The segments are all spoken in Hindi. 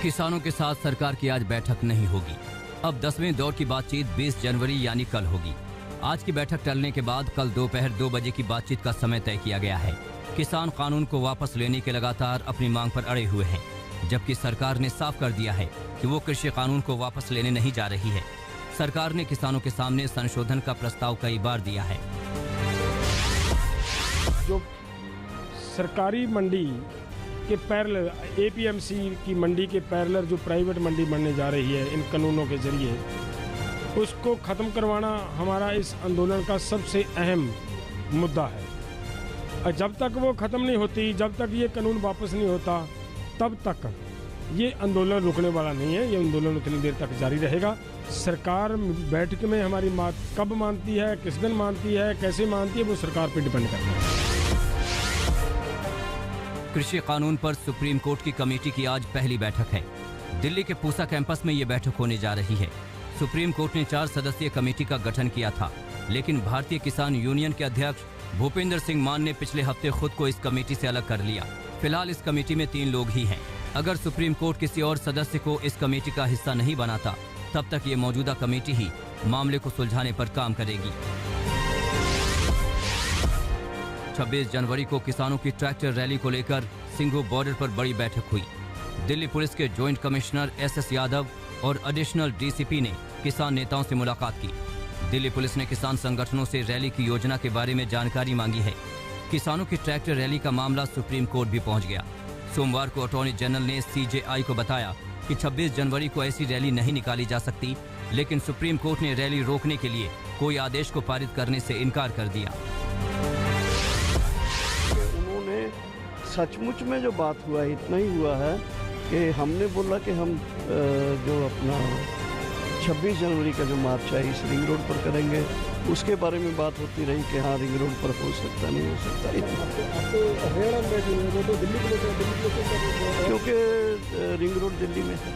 किसानों के साथ सरकार की आज बैठक नहीं होगी। अब 10वें दौर की बातचीत 20 जनवरी यानी कल होगी। आज की बैठक टलने के बाद कल दोपहर 2 बजे की बातचीत का समय तय किया गया है। किसान कानून को वापस लेने के लगातार अपनी मांग पर अड़े हुए हैं, जबकि सरकार ने साफ कर दिया है कि वो कृषि कानून को वापस लेने नहीं जा रही है। सरकार ने किसानों के सामने संशोधन का प्रस्ताव कई बार दिया है। जो सरकारी मंडी के पैरेलल एपीएमसी की मंडी के पैरेलल जो प्राइवेट मंडी बनने जा रही है इन कानूनों के जरिए, उसको ख़त्म करवाना हमारा इस आंदोलन का सबसे अहम मुद्दा है। और जब तक वो ख़त्म नहीं होती, जब तक ये कानून वापस नहीं होता, तब तक ये आंदोलन रुकने वाला नहीं है। ये आंदोलन उतनी देर तक जारी रहेगा। सरकार बैठक में हमारी बात कब मानती है, किस दिन मानती है, कैसे मानती है, वो सरकार पर डिपेंड करता है। कृषि कानून पर सुप्रीम कोर्ट की कमेटी की आज पहली बैठक है। दिल्ली के पूसा कैंपस में ये बैठक होने जा रही है। सुप्रीम कोर्ट ने 4 सदस्यीय कमेटी का गठन किया था, लेकिन भारतीय किसान यूनियन के अध्यक्ष भूपेंद्र सिंह मान ने पिछले हफ्ते खुद को इस कमेटी से अलग कर लिया। फिलहाल इस कमेटी में 3 लोग ही हैं। अगर सुप्रीम कोर्ट किसी और सदस्य को इस कमेटी का हिस्सा नहीं बनाता, तब तक ये मौजूदा कमेटी ही मामले को सुलझाने पर काम करेगी। 26 जनवरी को किसानों की ट्रैक्टर रैली को लेकर सिंघू बॉर्डर पर बड़ी बैठक हुई। दिल्ली पुलिस के जॉइंट कमिश्नर SS यादव और एडिशनल DCP ने किसान नेताओं से मुलाकात की। दिल्ली पुलिस ने किसान संगठनों से रैली की योजना के बारे में जानकारी मांगी है। किसानों की ट्रैक्टर रैली का मामला सुप्रीम कोर्ट भी पहुंच गया। सोमवार को अटॉर्नी जनरल ने CJI को बताया कि 26 जनवरी को ऐसी रैली नहीं निकाली जा सकती, लेकिन सुप्रीम कोर्ट ने रैली रोकने के लिए कोई आदेश को पारित करने से इनकार कर दिया। सचमुच में जो बात हुआ है इतना ही हुआ है कि हमने बोला कि हम जो अपना 26 जनवरी का जो मार्च है इस रिंग रोड पर करेंगे, उसके बारे में बात होती रही कि हाँ रिंग रोड पर हो सकता नहीं हो सकता, क्योंकि रिंग रोड दिल्ली में है।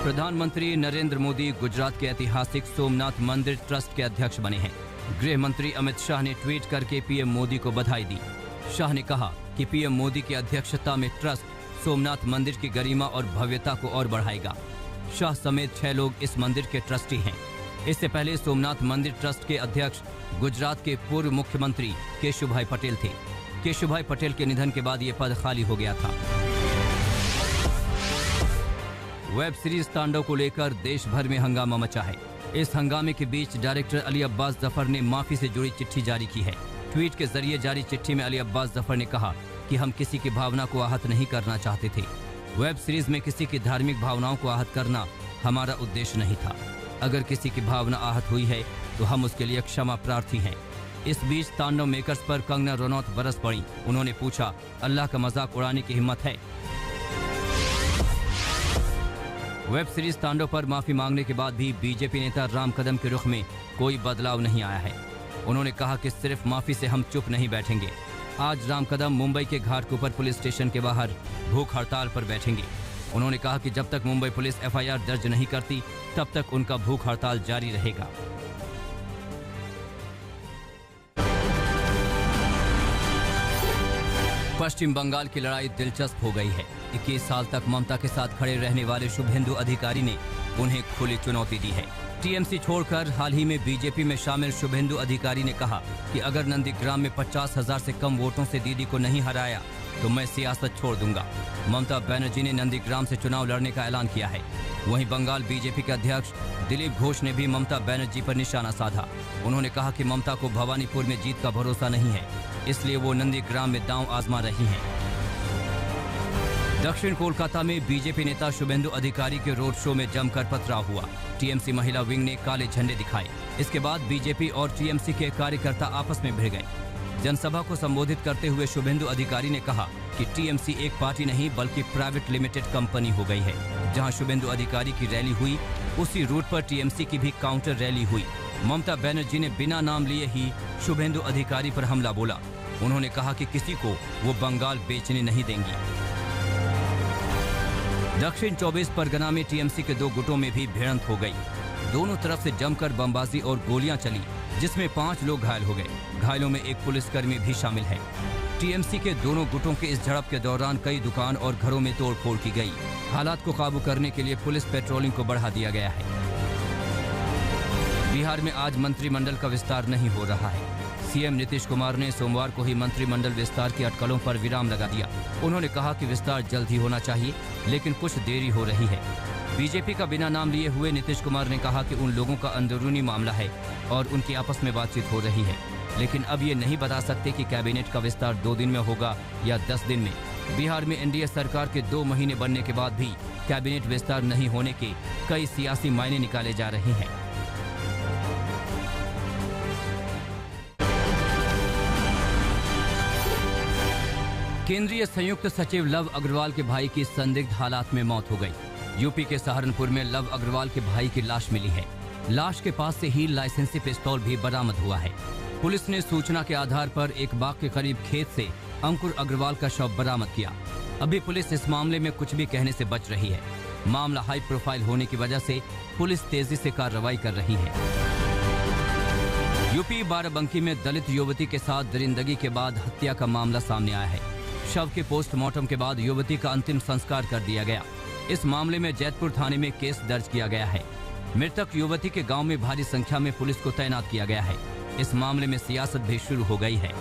प्रधानमंत्री नरेंद्र मोदी गुजरात के ऐतिहासिक सोमनाथ मंदिर ट्रस्ट के अध्यक्ष बने हैं। गृह मंत्री अमित शाह ने ट्वीट करके PM मोदी को बधाई दी। शाह ने कहा कि PM मोदी की अध्यक्षता में ट्रस्ट सोमनाथ मंदिर की गरिमा और भव्यता को और बढ़ाएगा। शाह समेत 6 लोग इस मंदिर के ट्रस्टी हैं। इससे पहले सोमनाथ मंदिर ट्रस्ट के अध्यक्ष गुजरात के पूर्व मुख्यमंत्री केशुभाई पटेल थे। केशुभाई पटेल के निधन के बाद ये पद खाली हो गया था। वेब सीरीज तांडव को लेकर देश भर में हंगामा मचा है। इस हंगामे के बीच डायरेक्टर अली अब्बास जफर ने माफी से जुड़ी चिट्ठी जारी की है। ट्वीट के जरिए जारी चिट्ठी में अली अब्बास जफर ने कहा कि हम किसी की भावना को आहत नहीं करना चाहते थे। वेब सीरीज में किसी की धार्मिक भावनाओं को आहत करना हमारा उद्देश्य नहीं था। अगर किसी की भावना आहत हुई है तो हम उसके लिए क्षमा प्रार्थी हैं। इस बीच तांडव मेकर्स पर कंगना रनौत बरस पड़ी। उन्होंने पूछा, अल्लाह का मजाक उड़ाने की हिम्मत है? वेब सीरीज तांडव पर माफी मांगने के बाद भी बीजेपी नेता राम कदम के रुख में कोई बदलाव नहीं आया है। उन्होंने कहा कि सिर्फ माफी से हम चुप नहीं बैठेंगे। आज राम कदम मुंबई के घाटकोपर पुलिस स्टेशन के बाहर भूख हड़ताल पर बैठेंगे। उन्होंने कहा कि जब तक मुंबई पुलिस FIR दर्ज नहीं करती, तब तक उनका भूख हड़ताल जारी रहेगा। पश्चिम बंगाल की लड़ाई दिलचस्प हो गई है। 21 साल तक ममता के साथ खड़े रहने वाले शुभेंदु अधिकारी ने उन्हें खुली चुनौती दी है। TMC छोड़कर हाल ही में बीजेपी में शामिल शुभेंदु अधिकारी ने कहा कि अगर नंदीग्राम में 50,000 से कम वोटों से दीदी को नहीं हराया तो मैं सियासत छोड़ दूंगा। ममता बनर्जी ने नंदीग्राम से चुनाव लड़ने का ऐलान किया है। वहीं बंगाल बीजेपी के अध्यक्ष दिलीप घोष ने भी ममता बनर्जी पर निशाना साधा। उन्होंने कहा कि ममता को भवानीपुर में जीत का भरोसा नहीं है, इसलिए वो नंदीग्राम में दांव आजमा रही हैं। दक्षिण कोलकाता में बीजेपी नेता शुभेंदु अधिकारी के रोड शो में जमकर पथराव हुआ। TMC महिला विंग ने काले झंडे दिखाए। इसके बाद बीजेपी और TMC के कार्यकर्ता आपस में भिड़ गए। जनसभा को संबोधित करते हुए शुभेंदु अधिकारी ने कहा कि TMC एक पार्टी नहीं बल्कि प्राइवेट लिमिटेड कंपनी हो गई है। जहां शुभेंदु अधिकारी की रैली हुई, उसी रूट पर TMC की भी काउंटर रैली हुई। ममता बनर्जी ने बिना नाम लिए ही शुभेंदु अधिकारी पर हमला बोला। उन्होंने कहा कि किसी को वो बंगाल बेचने नहीं देंगी। दक्षिण 24 परगना में TMC के 2 गुटों में भी भिड़ंत हो गई। दोनों तरफ से जमकर बमबाजी और गोलियां चली, जिसमें 5 लोग घायल हो गए। घायलों में एक पुलिसकर्मी भी शामिल है। टीएमसी के दोनों गुटों के इस झड़प के दौरान कई दुकान और घरों में तोड़फोड़ की गई। हालात को काबू करने के लिए पुलिस पेट्रोलिंग को बढ़ा दिया गया है। बिहार में आज मंत्रिमंडल का विस्तार नहीं हो रहा है। सीएम नीतीश कुमार ने सोमवार को ही मंत्रिमंडल विस्तार की अटकलों पर विराम लगा दिया। उन्होंने कहा कि विस्तार जल्द ही होना चाहिए, लेकिन कुछ देरी हो रही है। बीजेपी का बिना नाम लिए हुए नीतीश कुमार ने कहा कि उन लोगों का अंदरूनी मामला है और उनकी आपस में बातचीत हो रही है, लेकिन अब ये नहीं बता सकते कि कैबिनेट का विस्तार 2 दिन में होगा या 10 दिन में। बिहार में एनडीए सरकार के 2 महीने बनने के बाद भी कैबिनेट विस्तार नहीं होने के कई सियासी मायने निकाले जा रहे हैं। केंद्रीय संयुक्त सचिव लव अग्रवाल के भाई की संदिग्ध हालात में मौत हो गई। यूपी के सहारनपुर में लव अग्रवाल के भाई की लाश मिली है। लाश के पास से ही लाइसेंसी पिस्तौल भी बरामद हुआ है। पुलिस ने सूचना के आधार पर एक बाग के करीब खेत से अंकुर अग्रवाल का शव बरामद किया। अभी पुलिस इस मामले में कुछ भी कहने से बच रही है। मामला हाई प्रोफाइल होने की वजह से पुलिस तेजी से कार्रवाई कर रही है। यूपी बाराबंकी में दलित युवती के साथ दरिंदगी के बाद हत्या का मामला सामने आया है। शव के पोस्टमार्टम के बाद युवती का अंतिम संस्कार कर दिया गया। इस मामले में जैतपुर थाने में केस दर्ज किया गया है। मृतक युवती के गांव में भारी संख्या में पुलिस को तैनात किया गया है। इस मामले में सियासत भी शुरू हो गई है।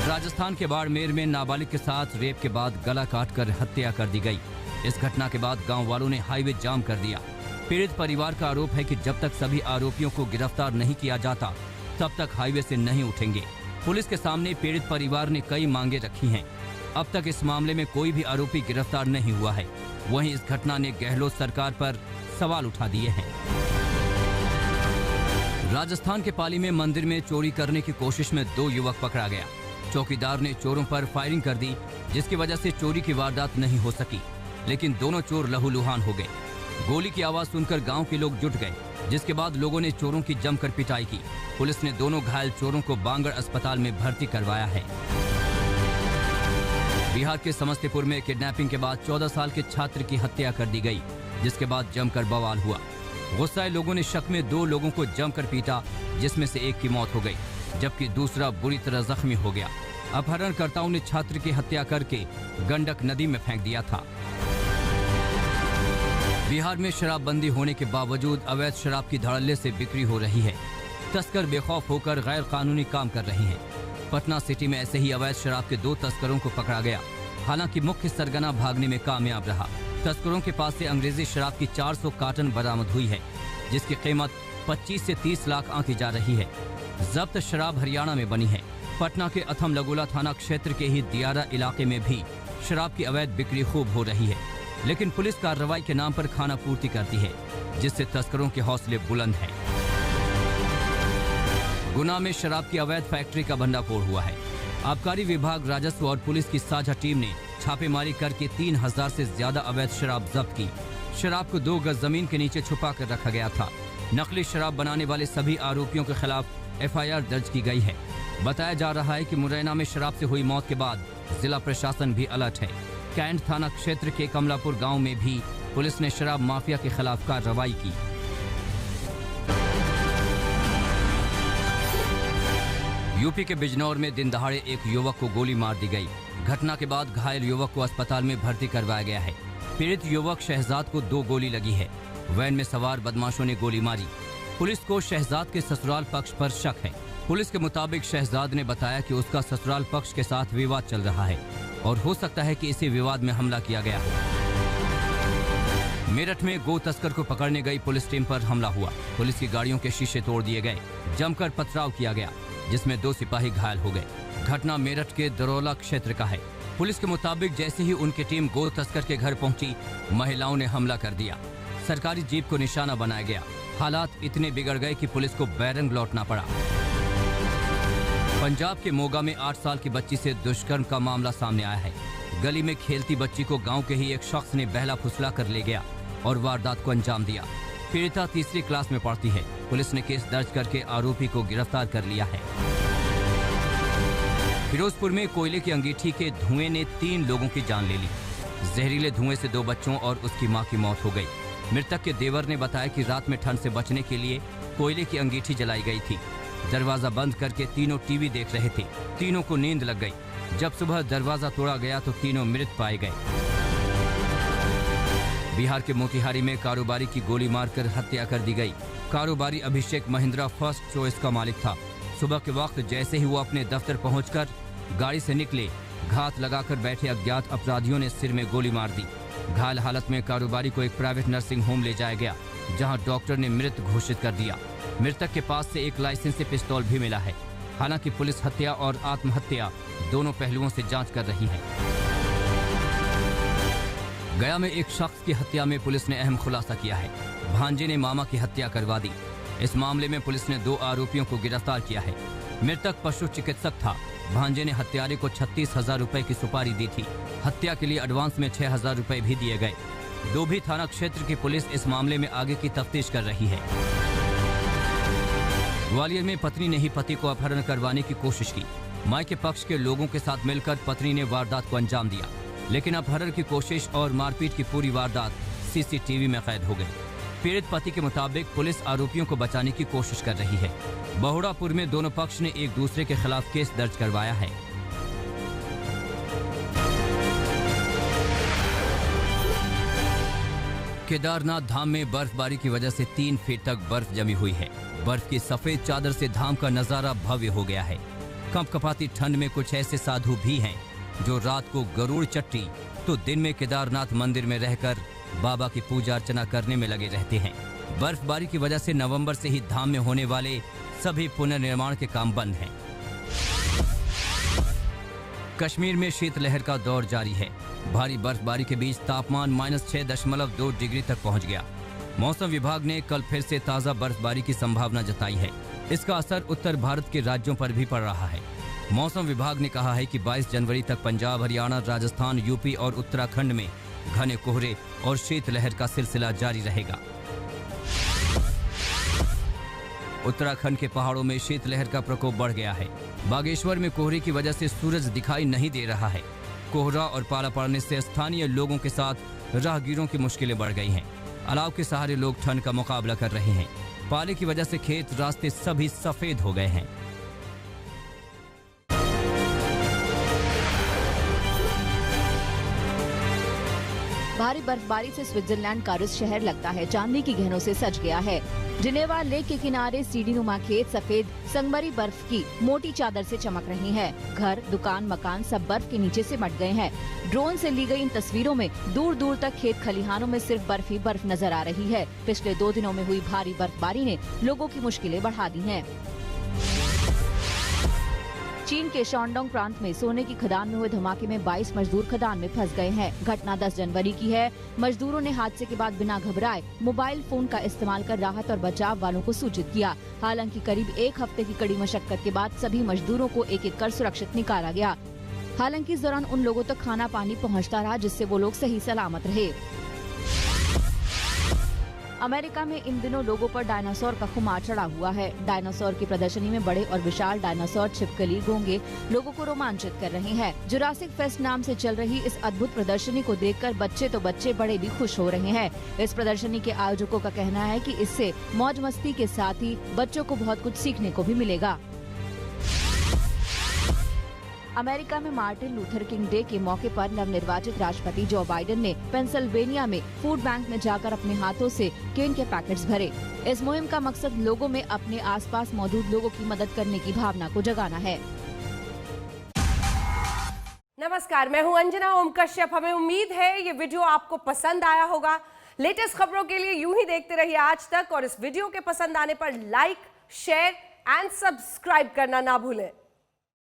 राजस्थान के बाड़मेर में नाबालिग के साथ रेप के बाद गला काटकर हत्या कर दी गई। इस घटना के बाद गांव वालों ने हाईवे जाम कर दिया। पीड़ित परिवार का आरोप है कि जब तक सभी आरोपियों को गिरफ्तार नहीं किया जाता, तब तक हाईवे से नहीं उठेंगे। पुलिस के सामने पीड़ित परिवार ने कई मांगे रखी हैं। अब तक इस मामले में कोई भी आरोपी गिरफ्तार नहीं हुआ है। वहीं इस घटना ने गहलोत सरकार पर सवाल उठा दिए हैं। राजस्थान के पाली में मंदिर में चोरी करने की कोशिश में 2 युवक पकड़ा गया। चौकीदार ने चोरों पर फायरिंग कर दी, जिसकी वजह से चोरी की वारदात नहीं हो सकी, लेकिन दोनों चोर लहूलुहान हो गए। गोली की आवाज सुनकर गांव के लोग जुट गए, जिसके बाद लोगों ने चोरों की जमकर पिटाई की। पुलिस ने दोनों घायल चोरों को बांगड़ अस्पताल में भर्ती करवाया है। बिहार के समस्तीपुर में किडनैपिंग के बाद 14 साल के छात्र की हत्या कर दी गई, जिसके बाद जमकर बवाल हुआ। गुस्साए लोगों ने शक में 2 लोगों को जमकर पीटा, जिसमें से एक की मौत हो गई, जबकि दूसरा बुरी तरह जख्मी हो गया। अपहरणकर्ताओं ने छात्र की हत्या करके गंडक नदी में फेंक दिया था। बिहार में शराबबंदी होने के बावजूद अवैध शराब की धड़ल्ले से बिक्री हो रही है। तस्कर बेखौफ होकर गैर कानूनी काम कर रहे हैं। पटना सिटी में ऐसे ही अवैध शराब के 2 तस्करों को पकड़ा गया। हालांकि मुख्य सरगना भागने में कामयाब रहा। तस्करों के पास से अंग्रेजी शराब की 400 कार्टन बरामद हुई है, जिसकी कीमत 25 से 30 लाख आंकी जा रही है। जब्त शराब हरियाणा में बनी है। पटना के अथम लगोला थाना क्षेत्र के ही दियारा इलाके में भी शराब की अवैध बिक्री खूब हो रही है, लेकिन पुलिस कार्रवाई के नाम पर खाना पूर्ति करती है, जिससे तस्करों के हौसले बुलंद हैं। गुना में शराब की अवैध फैक्ट्री का भंडाफोड़ हुआ है। आबकारी विभाग, राजस्व और पुलिस की साझा टीम ने छापेमारी करके 3000 से ज्यादा अवैध शराब जब्त की। शराब को 2 गज जमीन के नीचे छुपा कर रखा गया था। नकली शराब बनाने वाले सभी आरोपियों के खिलाफ एफआईआर दर्ज की गई है। बताया जा रहा है कि मुरैना में शराब से हुई मौत के बाद जिला प्रशासन भी अलर्ट है। कैंट थाना क्षेत्र के कमलापुर गांव में भी पुलिस ने शराब माफिया के खिलाफ कार्रवाई की। यूपी के बिजनौर में दिन दहाड़े एक युवक को गोली मार दी गई। घटना के बाद घायल युवक को अस्पताल में भर्ती करवाया गया है। पीड़ित युवक शहजाद को 2 गोली लगी है। वैन में सवार बदमाशों ने गोली मारी। पुलिस को शहजाद के ससुराल पक्ष पर शक है। पुलिस के मुताबिक शहजाद ने बताया कि उसका ससुराल पक्ष के साथ विवाद चल रहा है और हो सकता है कि इसी विवाद में हमला किया गया हो। मेरठ में गो तस्कर को पकड़ने गई पुलिस टीम पर हमला हुआ। पुलिस की गाड़ियों के शीशे तोड़ दिए गए। जमकर पथराव किया गया, जिसमें 2 सिपाही घायल हो गए। घटना मेरठ के दरौला क्षेत्र का है। पुलिस के मुताबिक जैसे ही उनकी टीम गो तस्कर के घर पहुंची, महिलाओं ने हमला कर दिया। सरकारी जीप को निशाना बनाया गया। हालात इतने बिगड़ गए कि पुलिस को बैरंग लौटना पड़ा। पंजाब के मोगा में 8 साल की बच्ची से दुष्कर्म का मामला सामने आया है। गली में खेलती बच्ची को गांव के ही एक शख्स ने बहला फुसला कर ले गया और वारदात को अंजाम दिया। पीड़िता 3री क्लास में पढ़ती है। पुलिस ने केस दर्ज करके आरोपी को गिरफ्तार कर लिया है। फिरोजपुर में कोयले की अंगीठी के धुएं ने 3 लोगों की जान ले ली। जहरीले धुएं से 2 बच्चों और उसकी मां की मौत हो गई। मृतक के देवर ने बताया कि रात में ठंड से बचने के लिए कोयले की अंगीठी जलाई गई थी। दरवाजा बंद करके तीनों टीवी देख रहे थे। तीनों को नींद लग गई। जब सुबह दरवाजा तोड़ा गया तो तीनों मृत पाए गए। बिहार के मोतिहारी में कारोबारी की गोली मारकर हत्या कर दी गई। कारोबारी अभिषेक महिंद्रा फर्स्ट चॉइस का मालिक था। सुबह के वक्त जैसे ही वो अपने दफ्तर पहुंचकर गाड़ी से निकले, घात लगाकर बैठे अज्ञात अपराधियों ने सिर में गोली मार दी। घायल हालत में कारोबारी को एक प्राइवेट नर्सिंग होम ले जाया गया, जहां डॉक्टर ने मृत घोषित कर दिया। मृतक के पास से एक लाइसेंसी पिस्तौल भी मिला है। हालांकि पुलिस हत्या और आत्महत्या दोनों पहलुओं से जांच कर रही है। गया में एक शख्स की हत्या में पुलिस ने अहम खुलासा किया है। भांजे ने मामा की हत्या करवा दी। इस मामले में पुलिस ने 2 आरोपियों को गिरफ्तार किया है। मृतक पशु चिकित्सक था। भांजे ने हत्यारे को 36,000 रुपए की सुपारी दी थी। हत्या के लिए एडवांस में 6,000 रुपए भी दिए गए। डोभी थाना क्षेत्र की पुलिस इस मामले में आगे की तफ्तीश कर रही है। ग्वालियर में पत्नी ने ही पति को अपहरण करवाने की कोशिश की। मां के पक्ष के लोगों के साथ मिलकर पत्नी ने वारदात को अंजाम दिया, लेकिन अपहरण की कोशिश और मारपीट की पूरी वारदात सीसीटीवी में कैद हो गई। पीड़ित पति के मुताबिक पुलिस आरोपियों को बचाने की कोशिश कर रही है। बहुड़ापुर में दोनों पक्ष ने एक दूसरे के खिलाफ केस दर्ज करवाया है। केदारनाथ धाम में बर्फबारी की वजह से 3 फीट तक बर्फ जमी हुई है। बर्फ की सफेद चादर से धाम का नजारा भव्य हो गया है। कंपकपाती ठंड में कुछ ऐसे साधु भी हैं जो रात को गरुड़ चट्टी तो दिन में केदारनाथ मंदिर में रहकर बाबा की पूजा अर्चना करने में लगे रहते हैं। बर्फबारी की वजह से नवंबर से ही धाम में होने वाले सभी पुनर्निर्माण के काम बंद हैं। कश्मीर में शीतलहर का दौर जारी है। भारी बर्फबारी के बीच तापमान -6.2 डिग्री तक पहुंच गया। मौसम विभाग ने कल फिर से ताज़ा बर्फबारी की संभावना जताई है। इसका असर उत्तर भारत के राज्यों पर भी पड़ रहा है। मौसम विभाग ने कहा है कि 22 जनवरी तक पंजाब, हरियाणा, राजस्थान, यूपी और उत्तराखंड में घने कोहरे और शीतलहर का सिलसिला जारी रहेगा। उत्तराखंड के पहाड़ों में शीतलहर का प्रकोप बढ़ गया है। बागेश्वर में कोहरे की वजह से सूरज दिखाई नहीं दे रहा है। कोहरा और पाला पड़ने से स्थानीय लोगों के साथ राहगीरों की मुश्किलें बढ़ गई हैं। अलाव के सहारे लोग ठंड का मुकाबला कर रहे हैं। पाले की वजह से खेत, रास्ते सभी सफेद हो गए हैं। भारी बर्फबारी से स्विट्जरलैंड का रुस शहर लगता है चांदी की गहनों से सज गया है। जिनेवा लेक के किनारे सीढ़ीनुमा खेत सफेद संगमरी बर्फ की मोटी चादर से चमक रही है। घर, दुकान, मकान सब बर्फ के नीचे सिमट गए हैं। ड्रोन से ली गई इन तस्वीरों में दूर दूर तक खेत खलिहानों में सिर्फ बर्फ ही बर्फ नजर आ रही है। पिछले 2 दिनों में हुई भारी बर्फबारी ने लोगों की मुश्किलें बढ़ा दी हैं। चीन के शानडोंग प्रांत में सोने की खदान में हुए धमाके में 22 मजदूर खदान में फंस गए हैं। घटना 10 जनवरी की है। मजदूरों ने हादसे के बाद बिना घबराए मोबाइल फोन का इस्तेमाल कर राहत और बचाव वालों को सूचित किया। हालांकि करीब 1 हफ्ते की कड़ी मशक्कत के बाद सभी मजदूरों को एक-एक कर सुरक्षित निकाला गया। हालांकि इस दौरान उन लोगों तक खाना पानी पहुँचता रहा जिससे वो लोग सही सलामत रहे। अमेरिका में इन दिनों लोगों पर डायनासोर का खुमार चढ़ा हुआ है। डायनासोर की प्रदर्शनी में बड़े और विशाल डायनासोर छिपकली घोंगे लोगों को रोमांचित कर रहे हैं। जुरासिक फेस्ट नाम से चल रही इस अद्भुत प्रदर्शनी को देखकर बच्चे तो बच्चे बड़े भी खुश हो रहे हैं। इस प्रदर्शनी के आयोजकों का कहना है कि इससे मौज मस्ती के साथ ही बच्चों को बहुत कुछ सीखने को भी मिलेगा। अमेरिका में मार्टिन लूथर किंग डे के मौके पर नवनिर्वाचित राष्ट्रपति जो बाइडेन ने पेंसिल्वेनिया में फूड बैंक में जाकर अपने हाथों से केन के पैकेट्स भरे। इस मुहिम का मकसद लोगों में अपने आसपास मौजूद लोगों की मदद करने की भावना को जगाना है। नमस्कार, मैं हूं अंजना ओम कश्यप। हमें उम्मीद है ये वीडियो आपको पसंद आया होगा। लेटेस्ट खबरों के लिए यूं ही देखते रहिए आज तक और इस वीडियो के पसंद आने पर लाइक, शेयर एंड सब्सक्राइब करना ना भूलें।